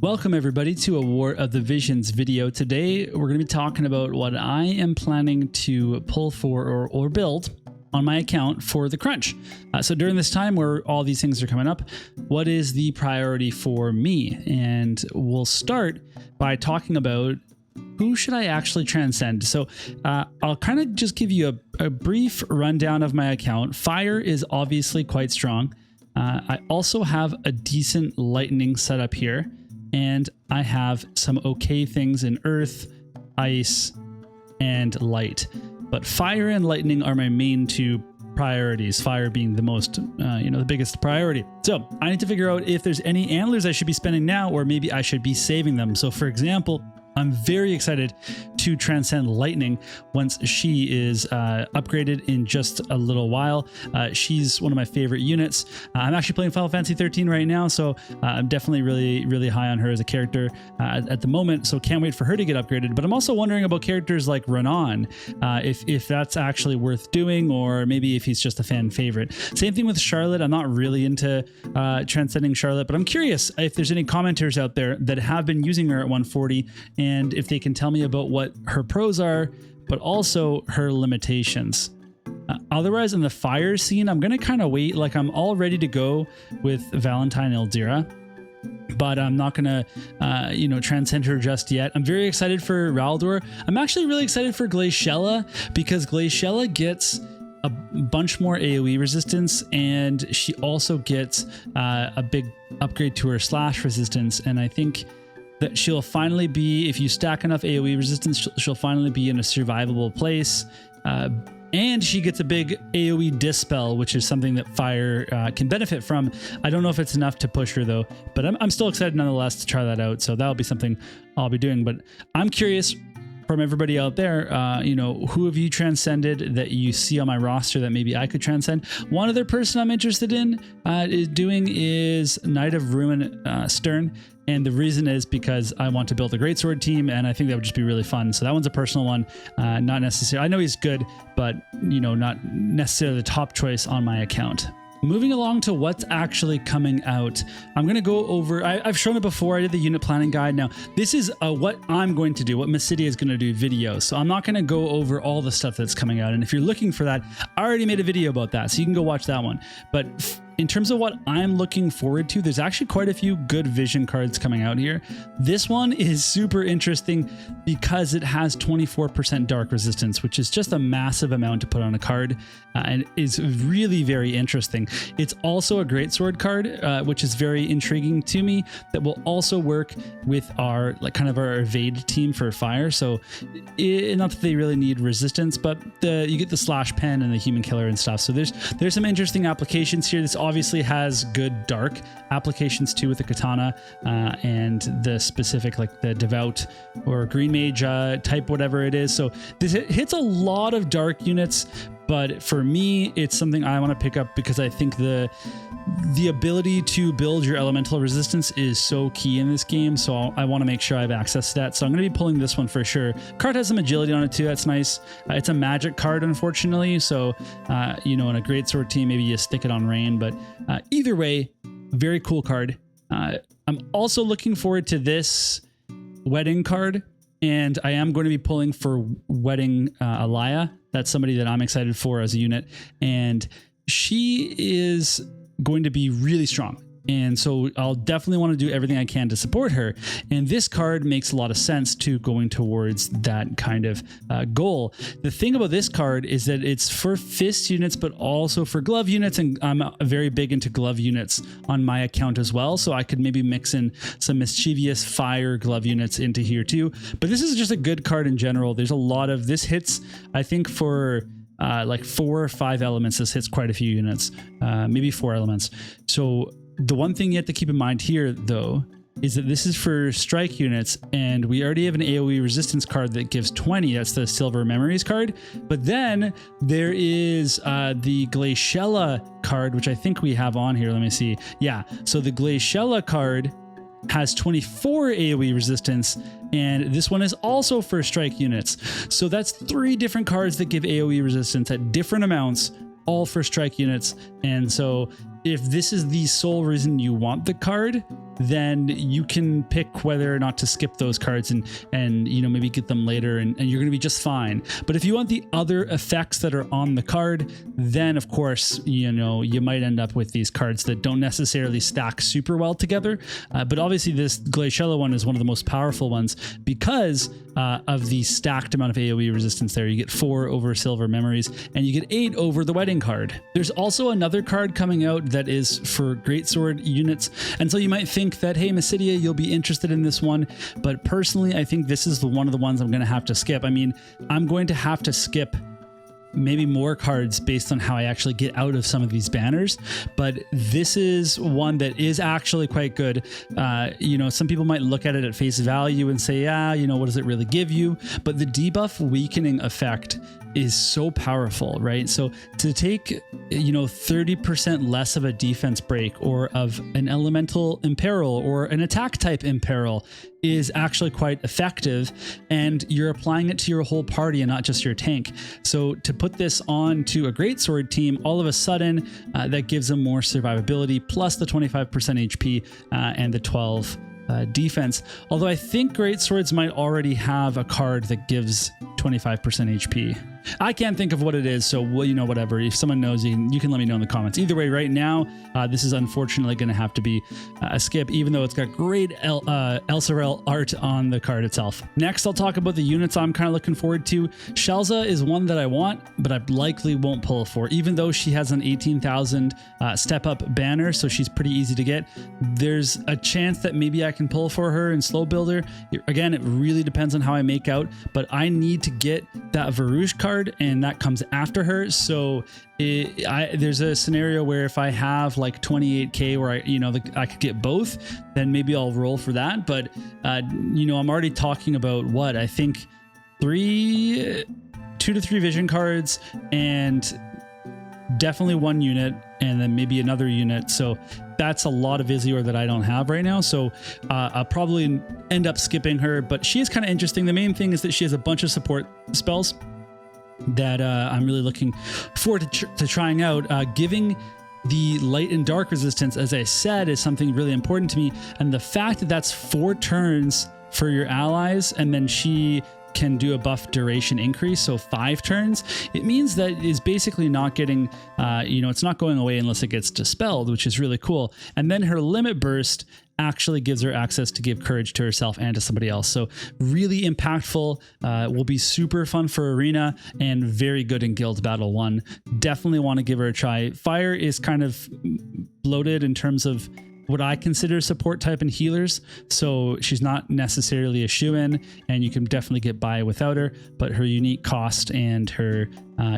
Welcome everybody to a War of the Visions video. Today we're going to be talking about what I am planning to pull for or build on my account for the crunch. So during this time where all these things are coming up, what is the priority for me? And we'll start by talking about who should I actually transcend. So I'll kind of just give you a brief rundown of my account. Fire is obviously quite strong. I also have a decent lightning setup here. And I have some okay things in earth, ice, and light. But fire and lightning are my main two priorities, fire being the most, the biggest priority. So I need to figure out if there's any antlers I should be spending now, or maybe I should be saving them. So for example, I'm very excited to transcend lightning once she is upgraded in just a little while. She's one of my favorite units. I'm actually playing Final Fantasy 13 right now, so I'm definitely really high on her as a character at the moment, so can't wait for her to get upgraded. But I'm also wondering about characters like Renan, if that's actually worth doing, or maybe if he's just a fan favorite. Same thing with Charlotte. I'm not really into transcending Charlotte, but I'm curious if there's any commenters out there that have been using her at 140, and if they can tell me about what her pros are, but also her limitations. Otherwise, in the fire scene, I'm going to kind of wait. Like, I'm all ready to go with Valentine Ildira, but I'm not going to, transcend her just yet. I'm very excited for Raldor. I'm actually really excited for Glaciella, because Glaciella gets a bunch more AoE resistance, and she also gets a big upgrade to her slash resistance. And I think that she'll finally be, if you stack enough AoE resistance, she'll finally be in a survivable place. And she gets a big AoE dispel, which is something that fire can benefit from. I don't know if it's enough to push her though, but I'm still excited nonetheless to try that out. So that'll be something I'll be doing. But I'm curious from everybody out there, who have you transcended that you see on my roster that maybe I could transcend? One other person I'm interested in doing is Knight of Ruin Stern. And the reason is because I want to build a greatsword team, and I think that would just be really fun. So that one's a personal one, not necessarily. I know he's good, but not necessarily the top choice on my account. Moving along to what's actually coming out, I'm going to go over, I've shown it before, I did the unit planning guide. Now, this is what I'm going to do, what Mysidia is going to do video. So I'm not going to go over all the stuff that's coming out. And if you're looking for that, I already made a video about that, so you can go watch that one. But in terms of what I'm looking forward to, there's actually quite a few good vision cards coming out here. This one is super interesting because it has 24% dark resistance, which is just a massive amount to put on a card, and is really very interesting. It's also a greatsword card, which is very intriguing to me, that will also work with our our evade team for fire. So not that they really need resistance, but you get the slash pen and the human killer and stuff. So there's some interesting applications here. This obviously has good dark applications too with the katana and the specific, like the devout or green mage type, whatever it is. So this hits a lot of dark units, but for me, it's something I want to pick up because I think the ability to build your elemental resistance is so key in this game. So I want to make sure I have access to that. So I'm going to be pulling this one for sure. Card has some agility on it too. That's nice. It's a magic card, unfortunately. So, in a greatsword team, maybe you stick it on rain, but either way, very cool card. I'm also looking forward to this wedding card, and I am going to be pulling for wedding Alaya. That's somebody that I'm excited for as a unit, and she is going to be really strong. And so I'll definitely want to do everything I can to support her. And this card makes a lot of sense to going towards that kind of goal. The thing about this card is that it's for fist units, but also for glove units. And I'm very big into glove units on my account as well. So I could maybe mix in some mischievous fire glove units into here too. But this is just a good card in general. There's a lot of this hits, I think, for like 4 or 5 elements. This hits quite a few units, maybe 4 elements. So the one thing you have to keep in mind here, though, is that this is for strike units, and we already have an AoE resistance card that gives 20. That's the Silver Memories card. But then there is the Glaciella card, which I think we have on here. Let me see. Yeah, so the Glaciella card has 24 AoE resistance, and this one is also for strike units. So that's 3 different cards that give AoE resistance at different amounts, all for strike units. And so if this is the sole reason you want the card, then you can pick whether or not to skip those cards and you know, maybe get them later, and you're going to be just fine. But if you want the other effects that are on the card, then of course, you know, you might end up with these cards that don't necessarily stack super well together. But obviously this Glaciella one is one of the most powerful ones because of the stacked amount of AoE resistance there. You get 4 over Silver Memories, and you get 8 over the Wedding card. There's also another card coming out that is for Greatsword units, and so you might think that, hey, Mysidia, you'll be interested in this one, but personally, I think this is one of the ones I'm going to have to skip. I mean, I'm going to have to skip maybe more cards based on how I actually get out of some of these banners, but this is one that is actually quite good. You know, some people might look at it at face value and say, yeah, you know, what does it really give you? But the debuff weakening effect is so powerful, right? So to take, you know, 30% less of a defense break or of an elemental imperil or an attack type imperil is actually quite effective, and you're applying it to your whole party and not just your tank. So to put this on to a Greatsword team, all of a sudden that gives them more survivability plus the 25% HP and the 12 defense. Although I think Greatswords might already have a card that gives 25% HP. I can't think of what it is, so well, you know, whatever. If someone knows, you can let me know in the comments. Either way, right now, this is unfortunately going to have to be a skip, even though it's got great Elsorel art on the card itself. Next, I'll talk about the units I'm kind of looking forward to. Shelza is one that I want, but I likely won't pull for, even though she has an 18,000 step up banner, so she's pretty easy to get. There's a chance that maybe I can pull for her in Slow Builder. Again, it really depends on how I make out, but I need to get that Varouche card, and that comes after her. So there's a scenario where if I have like 28k where I could get both, then maybe I'll roll for that. But you know, I'm already talking about what I think 2 to 3 vision cards and definitely 1 unit and then maybe another unit. So that's a lot of Visior that I don't have right now. So I'll probably end up skipping her, but she is kind of interesting. The main thing is that she has a bunch of support spells that I'm really looking forward to trying out. Giving the light and dark resistance, as I said, is something really important to me. And the fact that that's 4 turns for your allies, and then she can do a buff duration increase, so 5 turns, it means that is basically not getting, you know, it's not going away unless it gets dispelled, which is really cool. And then her limit burst actually gives her access to give courage to herself and to somebody else. So really impactful, will be super fun for Arena and very good in Guild Battle 1. Definitely want to give her a try. Fire is kind of bloated in terms of what I consider support type and healers, so she's not necessarily a shoo-in, and you can definitely get by without her, but her unique cost and her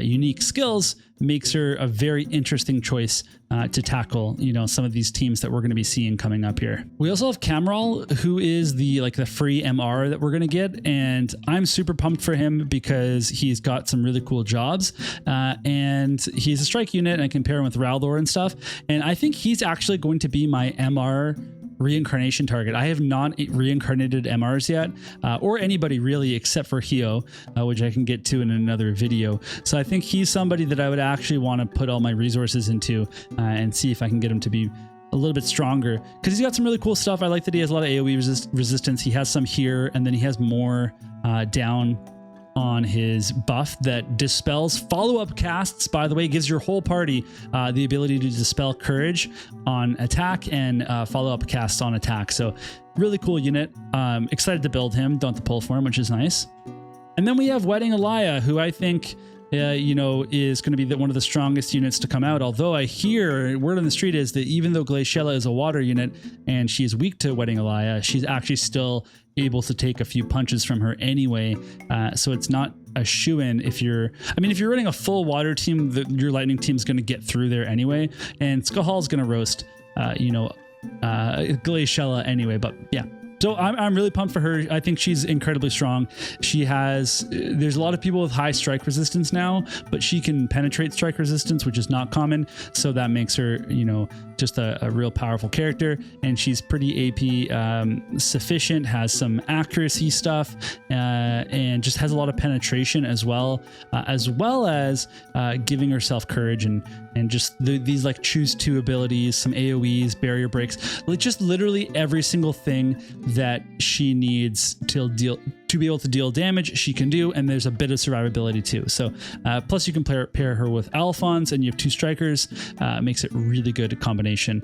unique skills makes her a very interesting choice to tackle, you know, some of these teams that we're going to be seeing coming up here. We also have Cameral, who is the free MR that we're going to get, and I'm super pumped for him because he's got some really cool jobs, and he's a strike unit, and I compare him with Raldor and stuff, and I think he's actually going to be my MR reincarnation target. I have not reincarnated MRs yet, or anybody really except for Hio, which I can get to in another video. So I think he's somebody that I would actually want to put all my resources into and see if I can get him to be a little bit stronger, because he's got some really cool stuff. I like that he has a lot of AoE resistance. He has some here, and then he has more down on his buff that dispels follow-up casts. By the way, gives your whole party the ability to dispel courage on attack and follow-up casts on attack. So really cool unit. Excited to build him. Don't have to pull for him, which is nice. And then we have Wedding Elia, who I think you know, is going to be one of the strongest units to come out. Although I hear word on the street is that even though Glaciella is a water unit and she is weak to Wedding Elia, she's actually still able to take a few punches from her anyway. So it's not a shoo-in if you're, I mean, if you're running a full water team, your lightning team's going to get through there anyway. And Skahal is going to roast, you know, Glaciella anyway. But yeah, So I'm really pumped for her. I think she's incredibly strong. There's a lot of people with high strike resistance now, but she can penetrate strike resistance, which is not common. So that makes her, just a real powerful character. And she's pretty AP sufficient, has some accuracy stuff, and just has a lot of penetration as well as giving herself courage and just these like choose two abilities, some AoEs, barrier breaks, like just literally every single thing that she needs to be able to deal damage, she can do, and there's a bit of survivability too. So plus you can pair her with Alphonse, and you have two strikers, makes it really good combination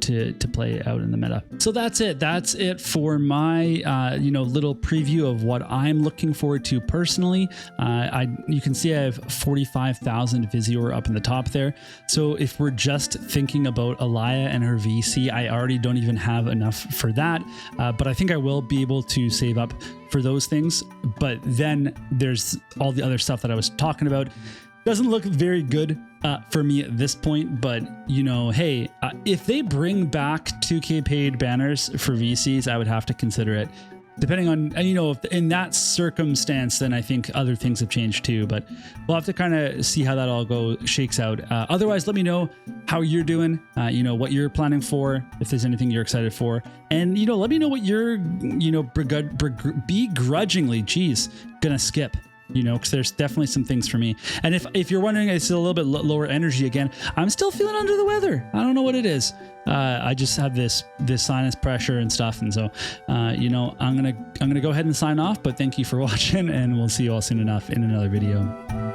to play out in the meta. So that's it for my little preview of what I'm looking forward to personally. You can see I have 45,000 Visior up in the top there. So if we're just thinking about Alaya and her VC, I already don't even have enough for that, but I think I will be able to save up for those things. But then there's all the other stuff that I was talking about. Doesn't look very good for me at this point, but hey, if they bring back 2K paid banners for VCs, I would have to consider it. Depending on, if in that circumstance, then I think other things have changed too, but we'll have to kind of see how that all shakes out. Otherwise, let me know how you're doing, what you're planning for, if there's anything you're excited for, and, let me know what you're, begrudgingly, gonna skip. Because there's definitely some things for me. And if you're wondering, it's a little bit lower energy again, I'm still feeling under the weather. I don't know what it is. I just have this sinus pressure and stuff. And so, I'm gonna go ahead and sign off, but thank you for watching, and we'll see you all soon enough in another video.